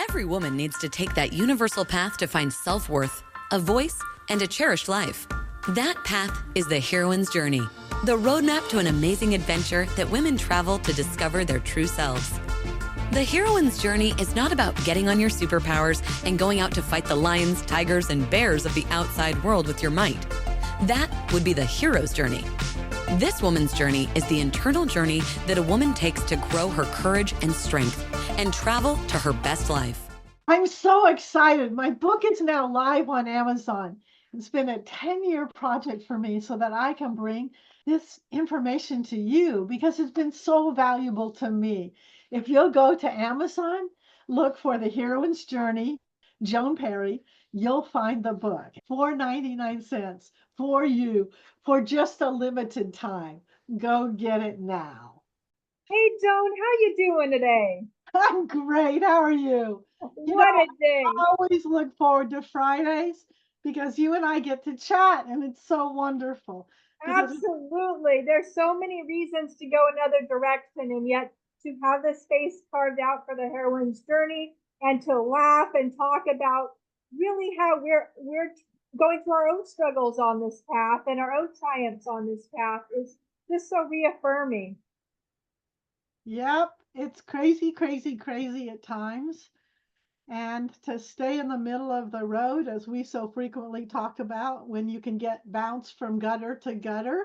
Every woman needs to take that universal path to find self-worth, a voice, and a cherished life. That path is the heroine's journey, the roadmap to an amazing adventure that women travel to discover their true selves. The heroine's journey is not about getting on your superpowers and going out to fight the lions, tigers, and bears of the outside world with your might. That would be the hero's journey. This woman's journey is the internal journey that a woman takes to grow her courage and strength and travel to her best life. I'm so excited. My book is now live on Amazon. It's been a 10-year project for me so that I can bring this information to you because it's been so valuable to me. If you'll go to Amazon, look for The Heroine's Journey, Joan Perry, you'll find the book. $4.99 for you for just a limited time. Go get it now. Hey, Joan, how you doing today? I'm great. How are you? What a day. I always look forward to Fridays because you and I get to chat and it's so wonderful. Absolutely. There's so many reasons to go another direction, and yet to have the space carved out for the heroine's journey and to laugh and talk about really how we're going through our own struggles on this path and our own triumphs on this path is just so reaffirming. Yep, it's crazy, crazy, crazy at times. And to stay in the middle of the road, as we so frequently talk about, when you can get bounced from gutter to gutter,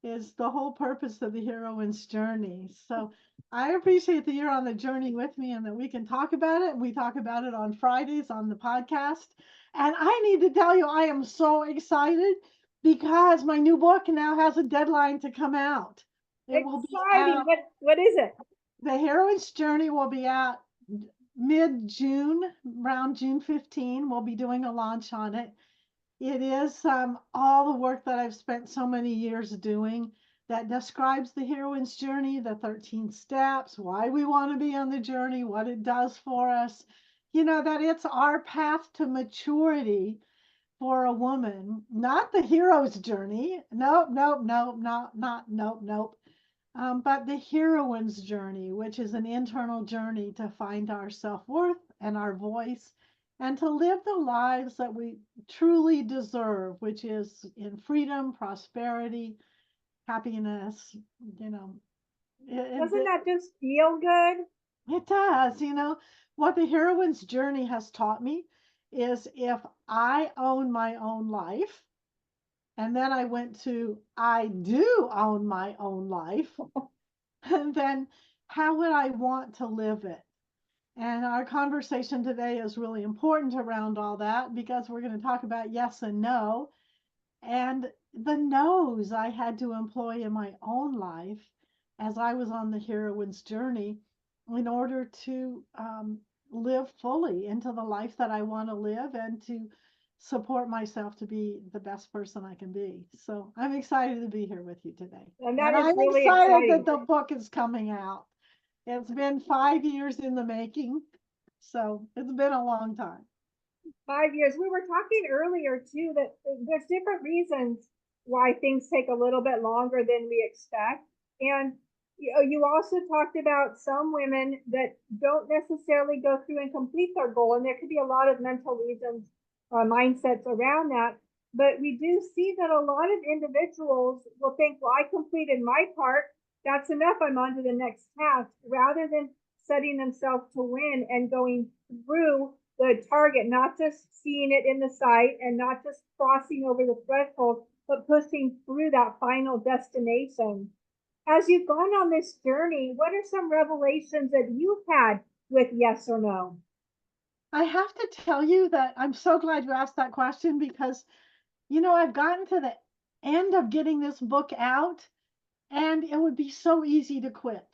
is the whole purpose of the heroine's journey. So I appreciate that you're on the journey with me and that we can talk about it. We talk about it on Fridays on the podcast. And I need to tell you, I am so excited because my new book now has a deadline to come out. It will be out. What is it? The Heroine's Journey will be out mid-June, around June 15. We'll be doing a launch on it. It is all the work that I've spent so many years doing that describes the heroine's journey, the 13 steps, why we want to be on the journey, what it does for us. You know, that it's our path to maturity for a woman, not the hero's journey. Nope, nope, nope, nope. But the heroine's journey, which is an internal journey to find our self-worth and our voice and to live the lives that we truly deserve, which is in freedom, prosperity, happiness, you know. Doesn't that just feel good? It does. You know, what the heroine's journey has taught me is if I own my own life, and then I went to, I do own my own life. And then how would I want to live it? And our conversation today is really important around all that because we're going to talk about yes and no. And the no's I had to employ in my own life as I was on the heroine's journey in order to live fully into the life that I want to live and to support myself to be the best person I can be. So I'm excited to be here with you today. And I'm really excited that the book is coming out. It's been 5 years in the making, so it's been a long time. 5 years. We were talking earlier too that there's different reasons why things take a little bit longer than we expect. And you also talked about some women that don't necessarily go through and complete their goal, and there could be a lot of mental reasons mindsets around that. But we do see that a lot of individuals will think, well, I completed my part. That's enough. I'm on to the next task, rather than setting themselves to win and going through the target, not just seeing it in the sight and not just crossing over the threshold, but pushing through that final destination. As you've gone on this journey, what are some revelations that you've had with yes or no? I have to tell you that I'm so glad you asked that question because, you know, I've gotten to the end of getting this book out and it would be so easy to quit.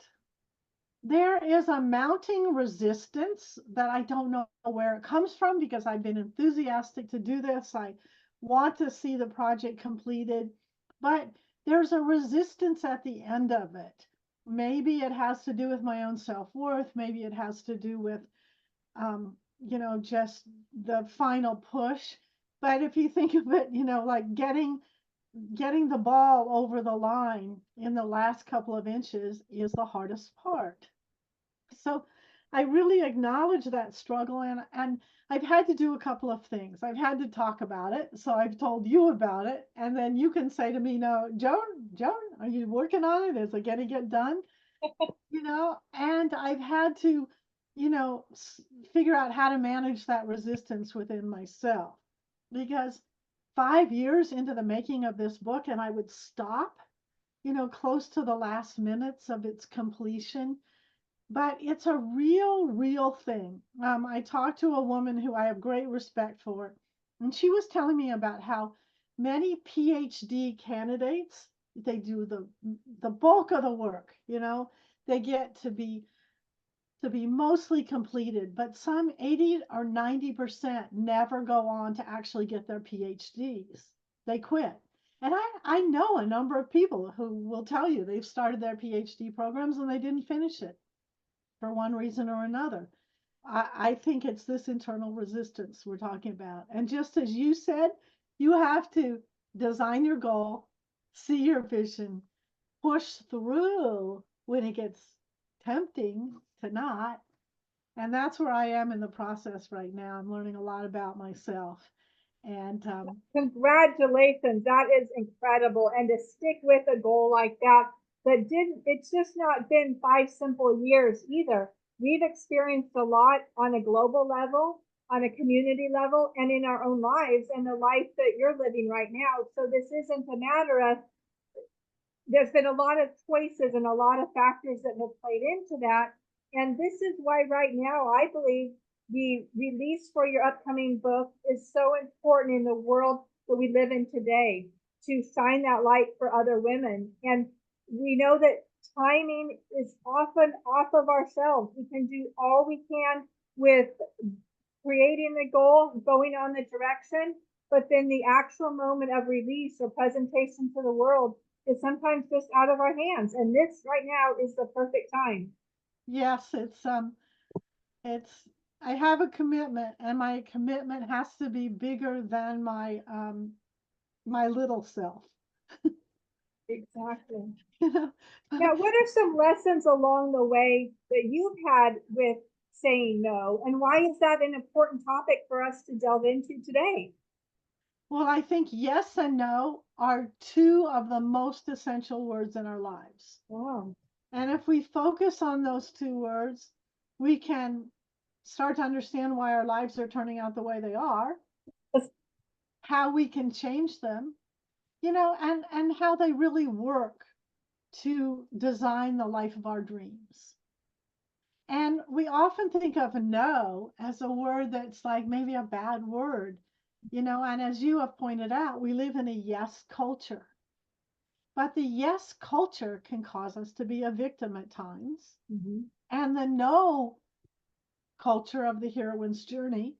There is a mounting resistance that I don't know where it comes from because I've been enthusiastic to do this. I want to see the project completed, but there's a resistance at the end of it. Maybe it has to do with my own self-worth. Maybe it has to do with, you know, just the final push. But if you think of it, you know, like getting the ball over the line in the last couple of inches is the hardest part. So I really acknowledge that struggle, and I've had to do a couple of things. I've had to talk about it, so I've told you about it, and then you can say to me, "No, Joan, are you working on it? Is it going to get done?" And I've had to, figure out how to manage that resistance within myself, because 5 years into the making of this book, and I would stop, close to the last minutes of its completion. But it's a real thing. I talked to a woman who I have great respect for, and she was telling me about how many PhD candidates, they do the bulk of the work, they get to be mostly completed, but some 80 or 90% never go on to actually get their PhDs. They quit. And I know a number of people who will tell you they've started their PhD programs and they didn't finish it for one reason or another. I think it's this internal resistance we're talking about. And just as you said, you have to design your goal, see your vision, push through when it gets tempting to not. And that's where I am in the process right now. I'm learning a lot about myself. And Congratulations. That is incredible. And to stick with a goal like that, it's just not been 5 simple years either. We've experienced a lot on a global level, on a community level, and in our own lives and the life that you're living right now. So this isn't a matter of, there's been a lot of choices and a lot of factors that have played into that. And this is why right now I believe the release for your upcoming book is so important in the world that we live in today, to shine that light for other women. And we know that timing is often off of ourselves. We can do all we can with creating the goal, going on the direction, but then the actual moment of release or presentation to the world is sometimes just out of our hands. And this right now is the perfect time. yes, it's I have a commitment, and my commitment has to be bigger than my little self. Exactly. You Now, what are some lessons along the way that you've had with saying no? And why is that an important topic for us to delve into today? Well, I think yes and no are two of the most essential words in our lives. Wow. And if we focus on those two words, we can start to understand why our lives are turning out the way they are, how we can change them, and how they really work to design the life of our dreams. And we often think of no as a word that's like maybe a bad word, and as you have pointed out, we live in a yes culture. But the yes culture can cause us to be a victim at times. Mm-hmm. And the no culture of the heroine's journey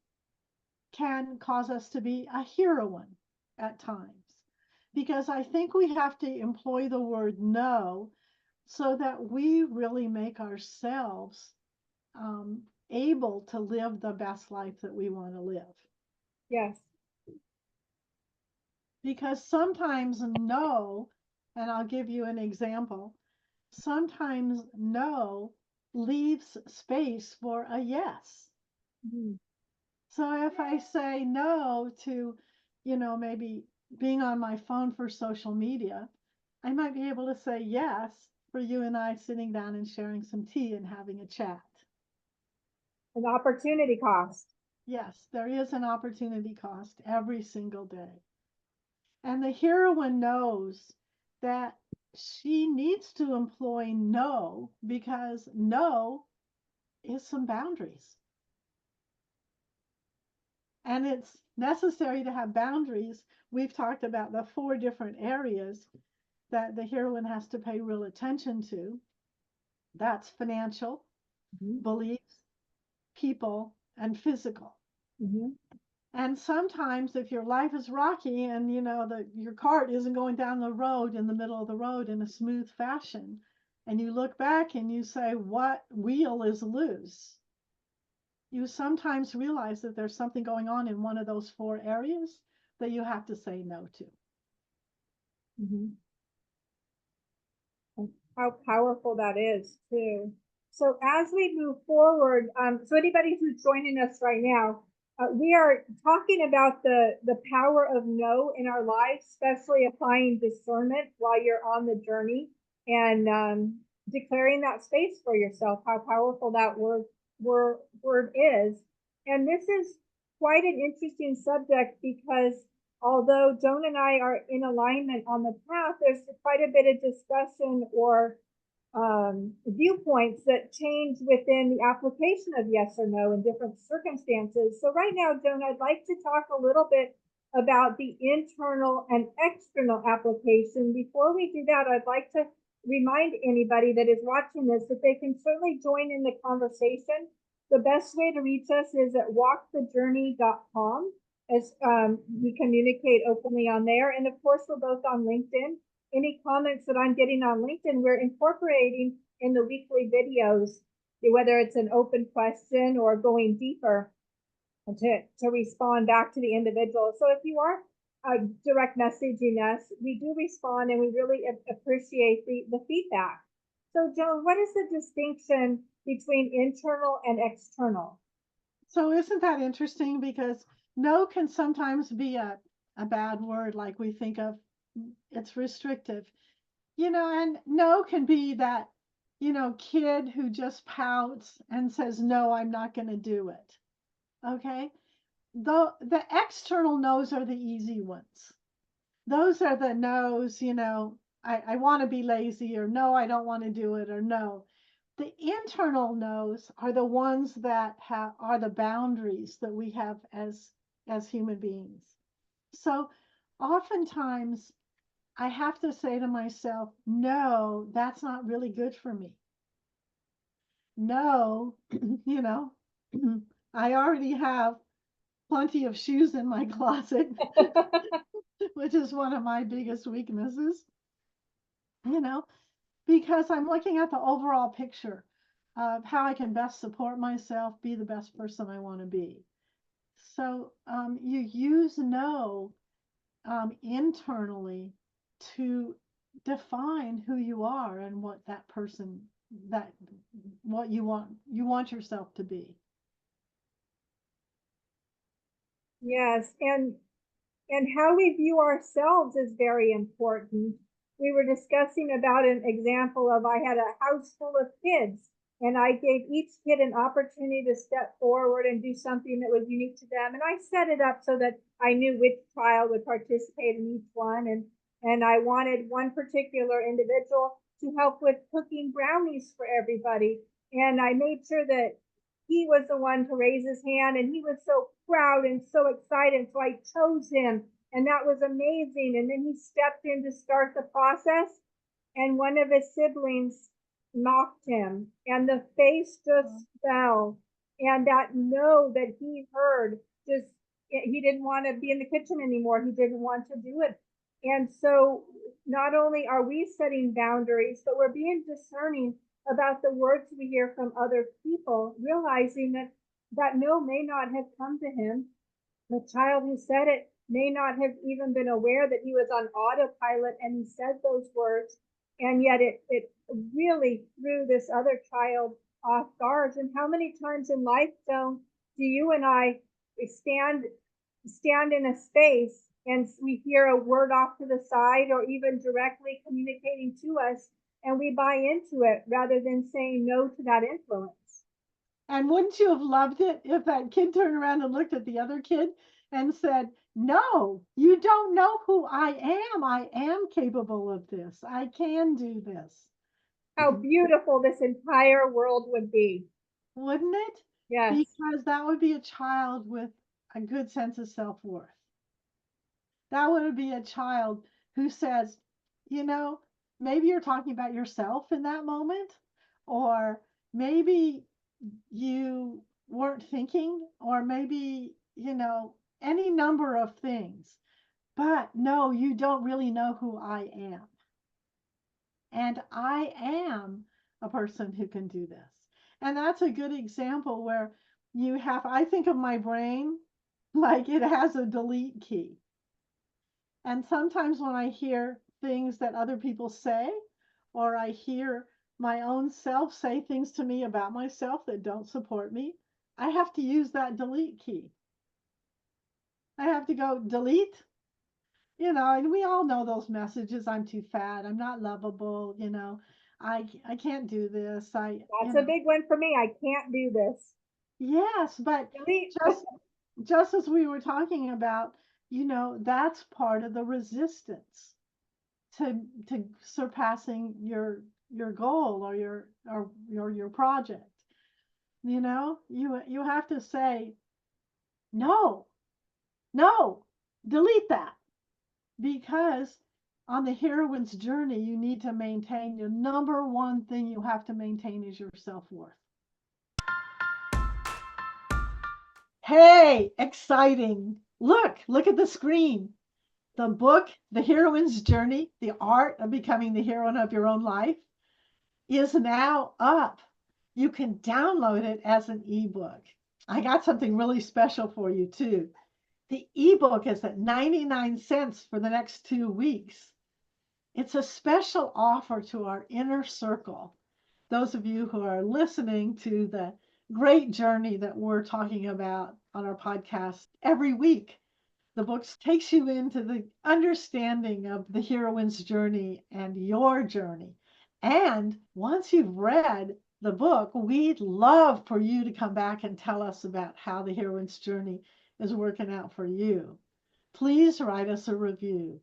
can cause us to be a heroine at times. Because I think we have to employ the word no so that we really make ourselves able to live the best life that we want to live. Yes. Because sometimes no, and I'll give you an example, sometimes no leaves space for a yes. Mm-hmm. So if I say no to, maybe being on my phone for social media, I might be able to say yes for you and I sitting down and sharing some tea and having a chat. An opportunity cost. Yes, there is an opportunity cost every single day. And the heroine knows that she needs to employ no, because no is some boundaries. And it's necessary to have boundaries. We've talked about the 4 different areas that the heroine has to pay real attention to. That's financial, Mm-hmm. beliefs, people, and physical. Mm-hmm. And sometimes if your life is rocky and your cart isn't going down the road in the middle of the road in a smooth fashion, and you look back and you say, what wheel is loose? You sometimes realize that there's something going on in one of those 4 areas that you have to say no to. Mm-hmm. How powerful that is too. So as we move forward, so anybody who's joining us right now, we are talking about the power of no in our lives, especially applying discernment while you're on the journey and declaring that space for yourself, how powerful that word is. And this is quite an interesting subject because although Joan and I are in alignment on the path, there's quite a bit of discussion or viewpoints that change within the application of yes or no in different circumstances. So right now, Joan, I'd like to talk a little bit about the internal and external application. Before we do that, I'd like to remind anybody that is watching this that they can certainly join in the conversation. The best way to reach us is at walkthejourney.com as we communicate openly on there. And of course, we're both on LinkedIn. Any comments that I'm getting on LinkedIn, we're incorporating in the weekly videos, whether it's an open question or going deeper to respond back to the individual. So if you are direct messaging us, we do respond and we really appreciate the feedback. So Joan, what is the distinction between internal and external? So isn't that interesting? Because no can sometimes be a bad word, like we think of. It's restrictive, and no can be that, kid who just pouts and says, no, I'm not going to do it. Okay. The external no's are the easy ones. Those are the no's, I want to be lazy, or no, I don't want to do it, or no. The internal no's are the ones that are the boundaries that we have as human beings. So oftentimes I have to say to myself, no, that's not really good for me. No, I already have plenty of shoes in my closet, which is one of my biggest weaknesses, because I'm looking at the overall picture of how I can best support myself, be the best person I want to be. So you use no internally to define who you are and what that person what you want yourself to be. Yes, and how we view ourselves is very important. We were discussing about an example of I had a house full of kids and I gave each kid an opportunity to step forward and do something that was unique to them. And I set it up so that I knew which child would participate in each one. And I wanted one particular individual to help with cooking brownies for everybody. And I made sure that he was the one to raise his hand, and he was so proud and so excited. So I chose him, and that was amazing. And then he stepped in to start the process, and one of his siblings mocked him, and the face just fell. And that no that he heard, just he didn't want to be in the kitchen anymore. He didn't want to do it. And so not only are we setting boundaries, but we're being discerning about the words we hear from other people, realizing that no may not have come to him. The child who said it may not have even been aware that he was on autopilot and he said those words. And yet it really threw this other child off guard. And how many times in life, Joan, do you and I stand in a space and we hear a word off to the side or even directly communicating to us, and we buy into it rather than saying no to that influence? And wouldn't you have loved it if that kid turned around and looked at the other kid and said, no, you don't know who I am. I am capable of this. I can do this. How beautiful this entire world would be. Wouldn't it? Yes. Because that would be a child with a good sense of self-worth. That would be a child who says, maybe you're talking about yourself in that moment, or maybe you weren't thinking, or maybe, any number of things. But no, you don't really know who I am. And I am a person who can do this. And that's a good example where I think of my brain like it has a delete key. And sometimes when I hear things that other people say, or I hear my own self say things to me about myself that don't support me, I have to use that delete key. I have to go delete, and we all know those messages. I'm too fat. I'm not lovable. I can't do this. That's a big one for me. I can't do this. Yes, but Delete. just as we were talking about, that's part of the resistance to surpassing your goal or your project. You have to say no, no, delete that, because on the heroine's journey, you need to maintain the number one thing you have to maintain is your self-worth. Hey, exciting. Look at the screen. The book, The Heroine's Journey, The Art of Becoming the Heroine of Your Own Life, is now up. You can download it as an ebook. I got something really special for you too. The ebook is at 99 cents for the next 2 weeks. It's a special offer to our inner circle. Those of you who are listening to the great journey that we're talking about on our podcast every week. The book takes you into the understanding of the heroine's journey and your journey. And once you've read the book, we'd love for you to come back and tell us about how the heroine's journey is working out for you. Please write us a review.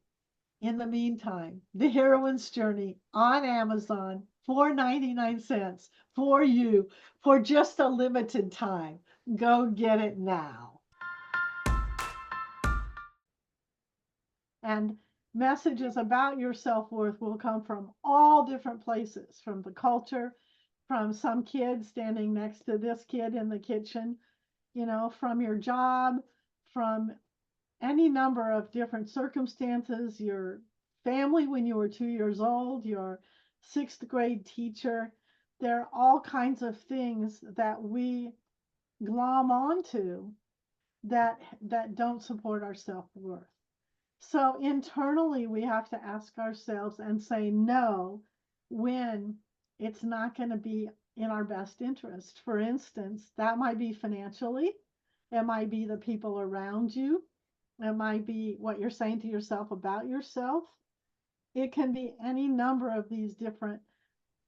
In the meantime, The Heroine's Journey on Amazon for 99 cents for you for just a limited time. Go get it now. And messages about your self-worth will come from all different places, from the culture, from some kid standing next to this kid in the kitchen, from your job, from any number of different circumstances, your family when you were 2 years old, your 6th grade teacher. There are all kinds of things that we glom onto that don't support our self-worth. So internally, we have to ask ourselves and say no when it's not going to be in our best interest. For instance, that might be financially, it might be the people around you, it might be what you're saying to yourself about yourself. It can be any number of these different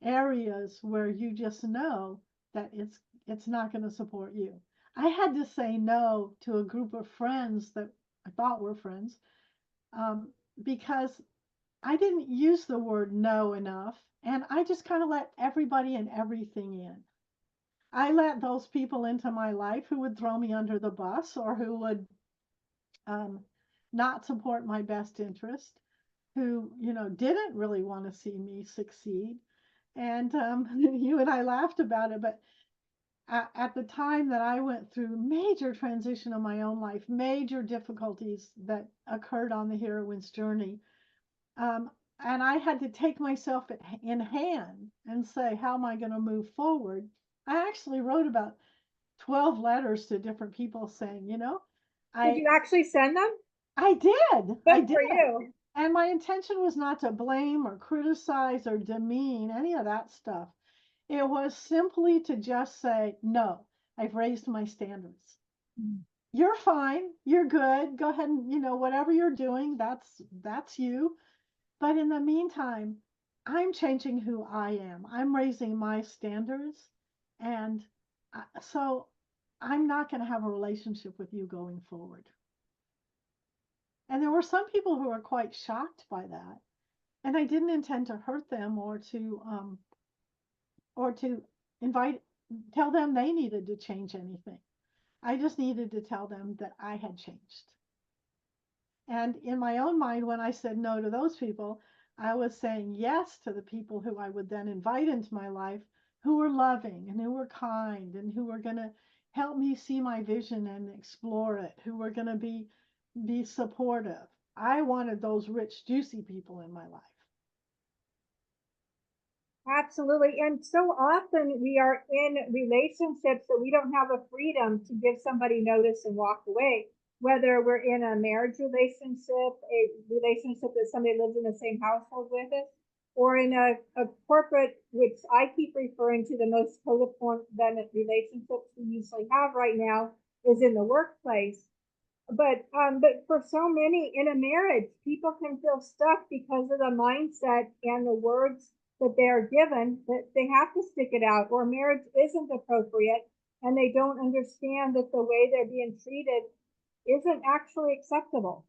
areas where you just know that it's not going to support you. I had to say no to a group of friends that I thought were friends because I didn't use the word no enough, and I just kind of let everybody and everything in. I let those people into my life who would throw me under the bus or who would not support my best interest, who didn't really want to see me succeed. And you and I laughed about it, but at the time that I went through major transition in my own life, major difficulties that occurred on the heroine's journey, and I had to take myself in hand and say, how am I going to move forward? I actually wrote about 12 letters to different people saying, Did you actually send them? I did. Good I did. for you. And my intention was not to blame or criticize or demean any of that stuff. It was simply to just say, no, I've raised my standards. You're fine. You're good. Go ahead and, whatever you're doing, that's you. But in the meantime, I'm changing who I am. I'm raising my standards. And so I'm not going to have a relationship with you going forward. And there were some people who were quite shocked by that. And I didn't intend to hurt them or to tell them they needed to change anything. I just needed to tell them that I had changed. And in my own mind, when I said no to those people, I was saying yes to the people who I would then invite into my life, who were loving and who were kind and who were going to help me see my vision and explore it, who were going to be supportive. I wanted those rich, juicy people in my life. Absolutely. And so often we are in relationships that we don't have a freedom to give somebody notice and walk away, whether we're in a marriage relationship, a relationship that somebody lives in the same household with us, or in a corporate, which I keep referring to the most codependent relationships we usually have right now is in the workplace. But for so many in a marriage, people can feel stuck because of the mindset and the words that they are given that they have to stick it out, or marriage isn't appropriate, and they don't understand that the way they're being treated isn't actually acceptable.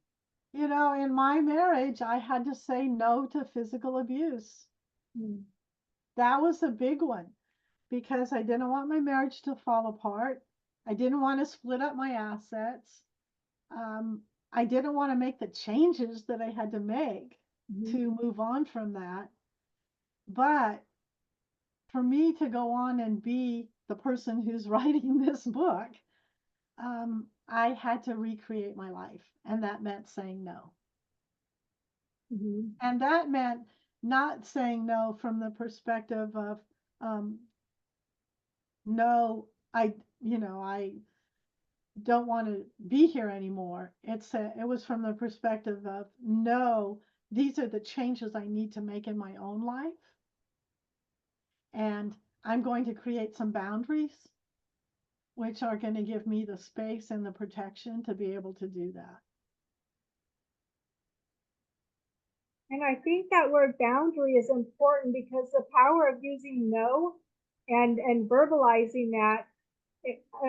You know, in my marriage, I had to say no to physical abuse. Mm. That was a big one because I didn't want my marriage to fall apart. I didn't want to split up my assets. I didn't want to make the changes that I had to make to move on from that. But for me to go on and be the person who's writing this book, I had to recreate my life. And that meant saying no. Mm-hmm. And that meant not saying no from the perspective of, no, I don't want to be here anymore. It was from the perspective of, no, these are the changes I need to make in my own life. And I'm going to create some boundaries, which are going to give me the space and the protection to be able to do that. And I think that word boundary is important because the power of using no and verbalizing that,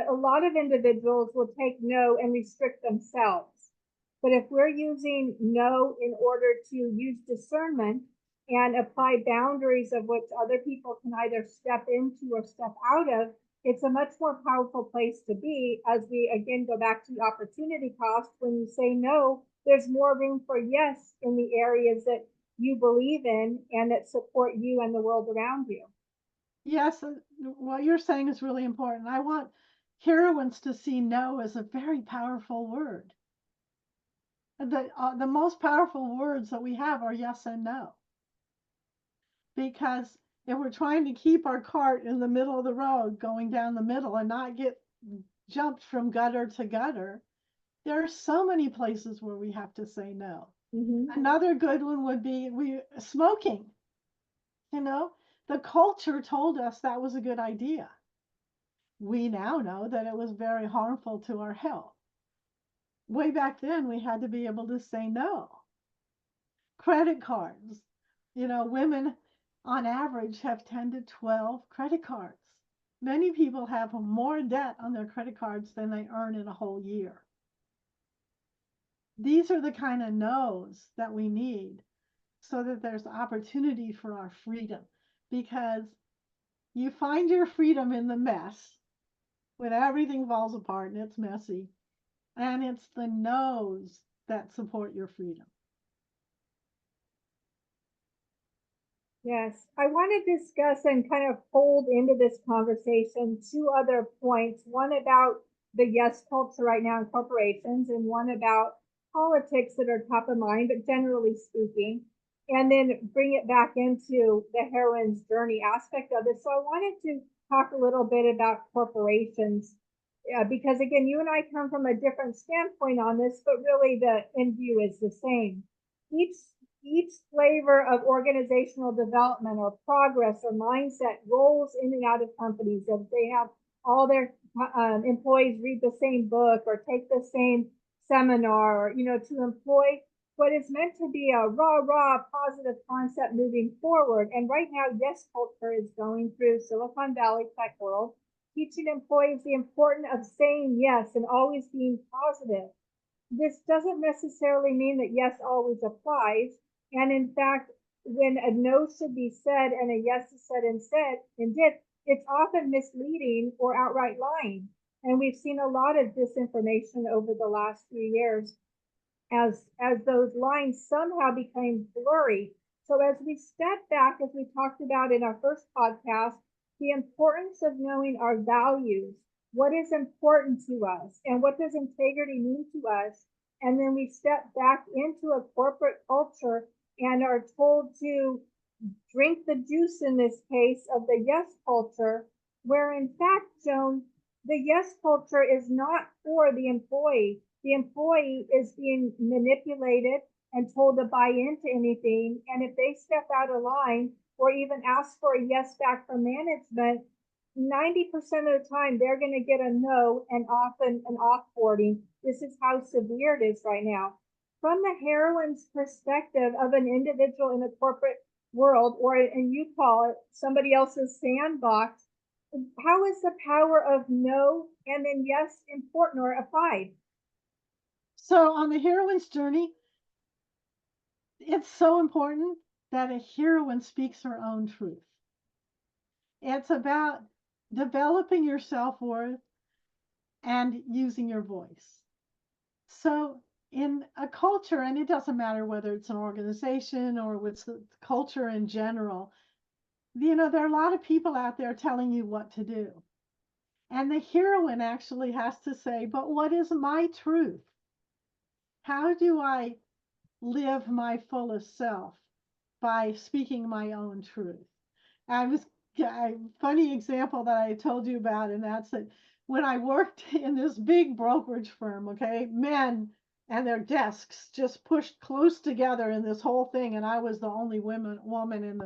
a lot of individuals will take no and restrict themselves. But if we're using no in order to use discernment and apply boundaries of which other people can either step into or step out of, it's a much more powerful place to be. As we again go back to the opportunity cost, when you say no, there's more room for yes in the areas that you believe in and that support you and the world around you. Yes, what you're saying is really important. I want heroines to see no as a very powerful word. The most powerful words that we have are yes and no. Because if we're trying to keep our cart in the middle of the road going down the middle and not get jumped from gutter to gutter, there are so many places where we have to say no. Mm-hmm. Another good one would be smoking. You know, the culture told us that was a good idea. We now know that it was very harmful to our health. Way back then, we had to be able to say no. Credit cards. You know, women on average have 10 to 12 credit cards. Many people have more debt on their credit cards than they earn in a whole year. These are the kind of no's that we need so that there's opportunity for our freedom, because you find your freedom in the mess when everything falls apart and it's messy, and it's the no's that support your freedom. Yes, I want to discuss and kind of fold into this conversation two other points, one about the yes culture right now in corporations and one about politics that are top of mind, but generally speaking, and then bring it back into the heroine's journey aspect of it. So I wanted to talk a little bit about corporations because again, you and I come from a different standpoint on this, but really the end view is the same. Each flavor of organizational development or progress or mindset rolls in and out of companies. If they have all their employees read the same book or take the same seminar, or, to employ what is meant to be a raw positive concept moving forward. And right now, yes culture is going through Silicon Valley tech world, teaching employees the importance of saying yes and always being positive. This doesn't necessarily mean that yes always applies. And in fact, when a no should be said and a yes is said and did, it's often misleading or outright lying. And we've seen a lot of disinformation over the last few years as those lines somehow became blurry. So as we step back, as we talked about in our first podcast, the importance of knowing our values, what is important to us, and what does integrity mean to us. And then we step back into a corporate culture and are told to drink the juice in this case of the yes culture, where in fact, Joan, the yes culture is not for the employee. The employee is being manipulated and told to buy into anything. And if they step out of line or even ask for a yes back from management, 90% of the time they're going to get a no and often an offboarding. This is how severe it is right now. From the heroine's perspective of an individual in the corporate world, or and you call it somebody else's sandbox, how is the power of no and then yes important or applied? So on the heroine's journey, it's so important that a heroine speaks her own truth. It's about developing your self-worth and using your voice. So in a culture, and it doesn't matter whether it's an organization or it's the culture in general, there are a lot of people out there telling you what to do. And the heroine actually has to say, but what is my truth? How do I live my fullest self by speaking my own truth? A funny example that I told you about, and that's that when I worked in this big brokerage firm, okay, men and their desks just pushed close together in this whole thing, and I was the only woman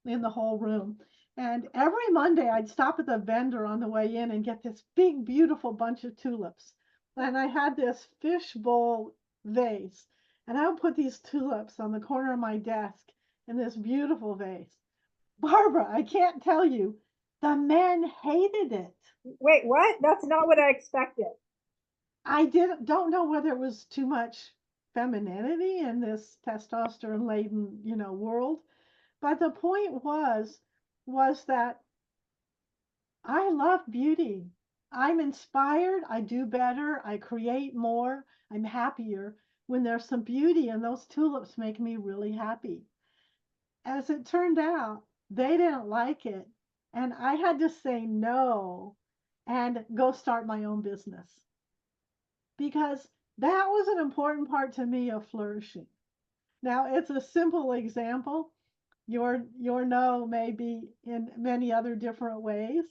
in the whole room. And every Monday I'd stop at the vendor on the way in and get this big, beautiful bunch of tulips. And I had this fishbowl vase, and I would put these tulips on the corner of my desk in this beautiful vase. Barbara, I can't tell you, the men hated it. Wait, what? That's not what I expected. I don't know whether it was too much femininity in this testosterone laden, world, but the point was that I love beauty. I'm inspired, I do better, I create more, I'm happier when there's some beauty, and those tulips make me really happy. As it turned out, they didn't like it, and I had to say no and go start my own business, because that was an important part to me of flourishing. Now, it's a simple example. Your no may be in many other different ways.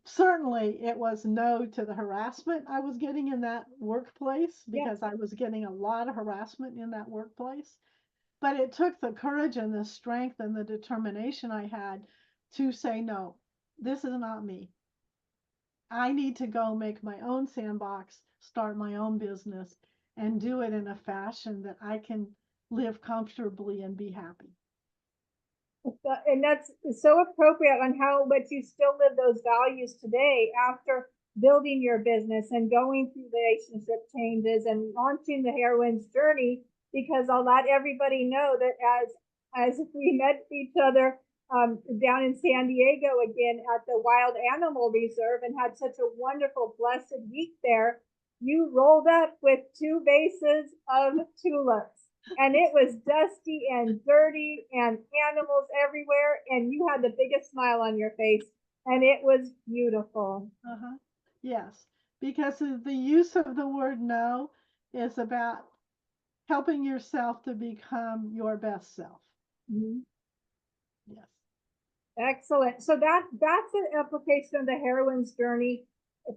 Certainly, it was no to the harassment I was getting in that workplace, because Yeah. I was getting a lot of harassment in that workplace. But it took the courage and the strength and the determination I had to say, no, this is not me. I need to go make my own sandbox, start my own business, and do it in a fashion that I can live comfortably and be happy. And that's so appropriate on how much you still live those values today after building your business and going through relationship changes and launching the heroine's journey, because I'll let everybody know that as we met each other down in San Diego again at the Wild Animal Reserve and had such a wonderful, blessed week there, you rolled up with 2 vases of tulips. And it was dusty and dirty and animals everywhere, and you had the biggest smile on your face, and it was beautiful. Uh-huh. Yes, because the use of the word no is about helping yourself to become your best self. Mhm. Yes. Excellent. So that's an application of the heroine's journey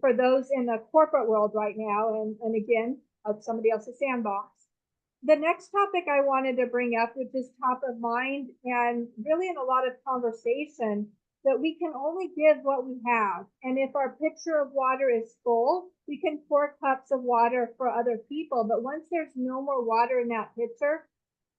for those in the corporate world right now, and again, somebody else's sandbox. The next topic I wanted to bring up, which is top of mind and really in a lot of conversation, that we can only give what we have. And if our pitcher of water is full, we can pour cups of water for other people. But once there's no more water in that pitcher,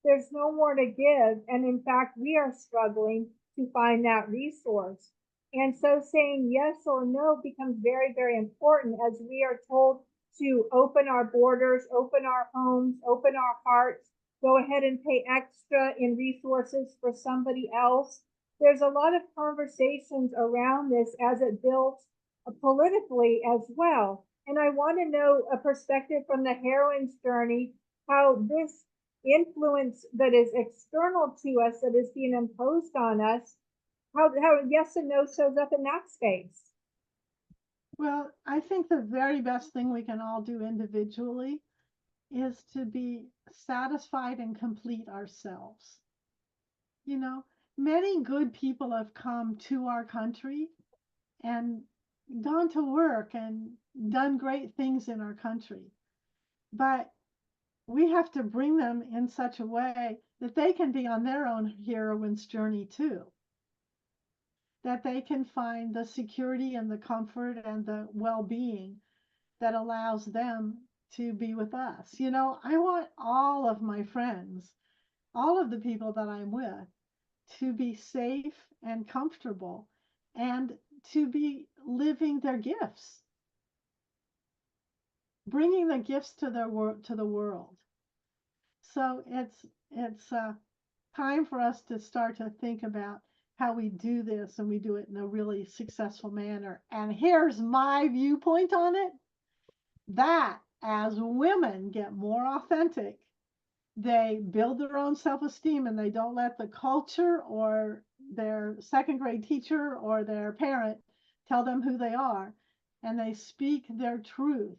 there's no more to give. And in fact, we are struggling to find that resource. And so saying yes or no becomes very, very important as we are told to open our borders, open our homes, open our hearts, go ahead and pay extra in resources for somebody else. There's a lot of conversations around this as it builds politically as well. And I want to know a perspective from the heroine's journey, how this influence that is external to us, that is being imposed on us, how yes and no shows up in that space. Well, I think the very best thing we can all do individually is to be satisfied and complete ourselves. Many good people have come to our country and gone to work and done great things in our country. But we have to bring them in such a way that they can be on their own heroine's journey too. That they can find the security and the comfort and the well-being that allows them to be with us. You know, I want all of my friends, all of the people that I'm with, to be safe and comfortable and to be living their gifts, bringing the gifts to the world. So it's time for us to start to think about how we do this, and we do it in a really successful manner. And here's my viewpoint on it, that as women get more authentic, they build their own self-esteem and they don't let the culture or their second grade teacher or their parent tell them who they are, and they speak their truth,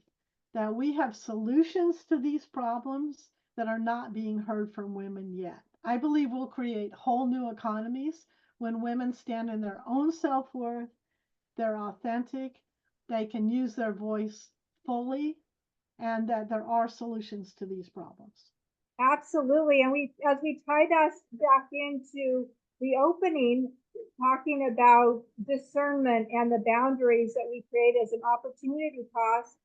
that we have solutions to these problems that are not being heard from women yet. I believe we'll create whole new economies when women stand in their own self-worth, they're authentic, they can use their voice fully, and that there are solutions to these problems. Absolutely. And as we tie that back into the opening, talking about discernment and the boundaries that we create as an opportunity cost,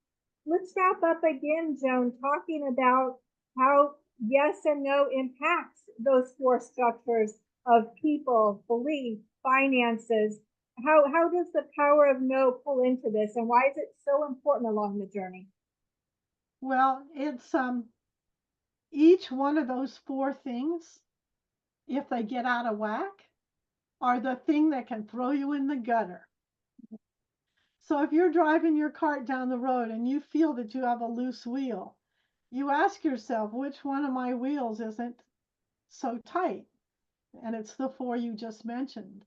let's wrap up again, Joan, talking about how yes and no impacts those four structures of people, belief, finances. How does the power of no pull into this, and why is it so important along the journey? Well, it's each one of those four things, if they get out of whack, are the thing that can throw you in the gutter. So if you're driving your cart down the road and you feel that you have a loose wheel, you ask yourself, which one of my wheels isn't so tight? And it's the four you just mentioned.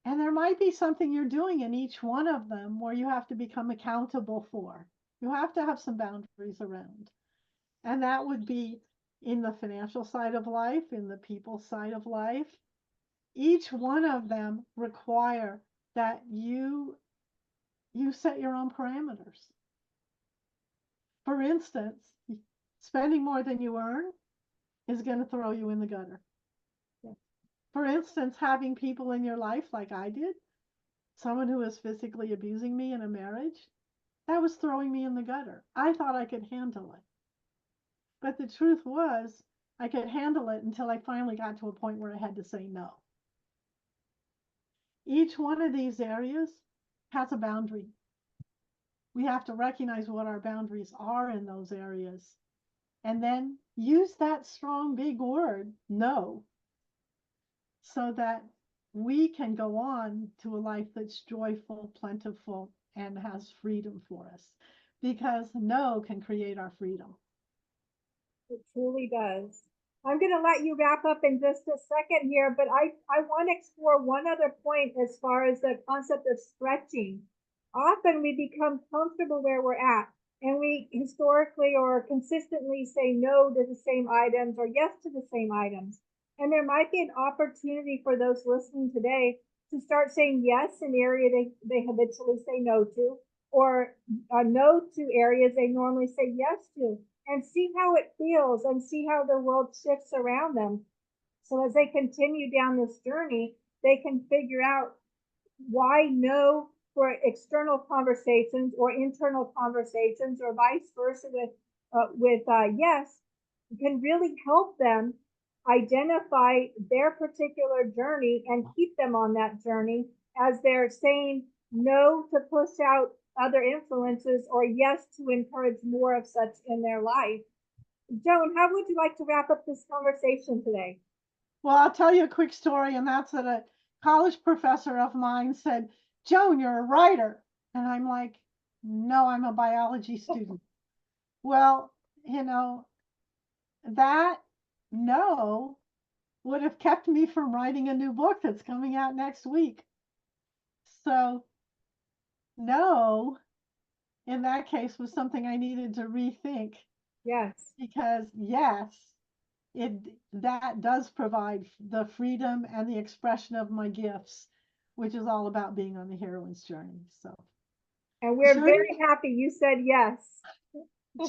And there might be something you're doing in each one of them where you have to become accountable for. You have to have some boundaries around. And that would be in the financial side of life, in the people side of life. Each one of them require that you set your own parameters. For instance, spending more than you earn is going to throw you in the gutter. For instance, having people in your life like I did, someone who was physically abusing me in a marriage, that was throwing me in the gutter. I thought I could handle it. But the truth was, I could handle it until I finally got to a point where I had to say no. Each one of these areas has a boundary. We have to recognize what our boundaries are in those areas, and then use that strong, big word, no, so that we can go on to a life that's joyful, plentiful, and has freedom for us. Because no can create our freedom. It truly does. I'm going to let you wrap up in just a second here, but I want to explore one other point as far as the concept of stretching. Often we become comfortable where we're at, and we historically or consistently say no to the same items or yes to the same items. And there might be an opportunity for those listening today to start saying yes in area they habitually say no to, or no to areas they normally say yes to, and see how it feels and see how the world shifts around them. So as they continue down this journey, they can figure out why no for external conversations or internal conversations or vice versa with yes can really help them identify their particular journey and keep them on that journey as they're saying no to push out other influences or yes to encourage more of such in their life. Joan, how would you like to wrap up this conversation today? Well, I'll tell you a quick story, and that's that a college professor of mine said, Joan, you're a writer. And I'm like, no, I'm a biology student. Well, you know, that no would have kept me from writing a new book that's coming out next week. So, no, in that case, was something I needed to rethink. Yes. Because, yes, that does provide the freedom and the expression of my gifts, which is all about being on the heroine's journey. So, and we're very happy you said yes.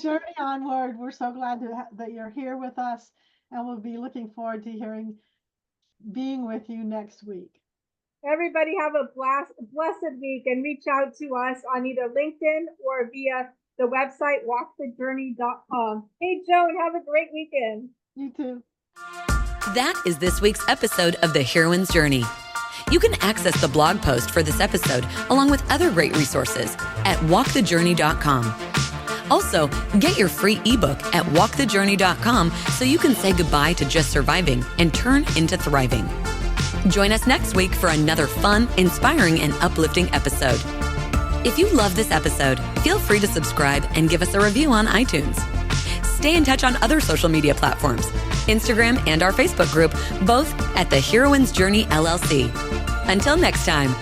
journey onward. We're so glad that you're here with us, and we'll be looking forward to being with you next week. Everybody have a blessed week, and reach out to us on either LinkedIn or via the website walkthejourney.com. Hey, Joan, have a great weekend. You too. That is this week's episode of The Heroine's Journey. You can access the blog post for this episode along with other great resources at walkthejourney.com. Also, get your free ebook at walkthejourney.com so you can say goodbye to just surviving and turn into thriving. Join us next week for another fun, inspiring, and uplifting episode. If you love this episode, feel free to subscribe and give us a review on iTunes. Stay in touch on other social media platforms, Instagram and our Facebook group, both at The Heroine's Journey LLC. Until next time.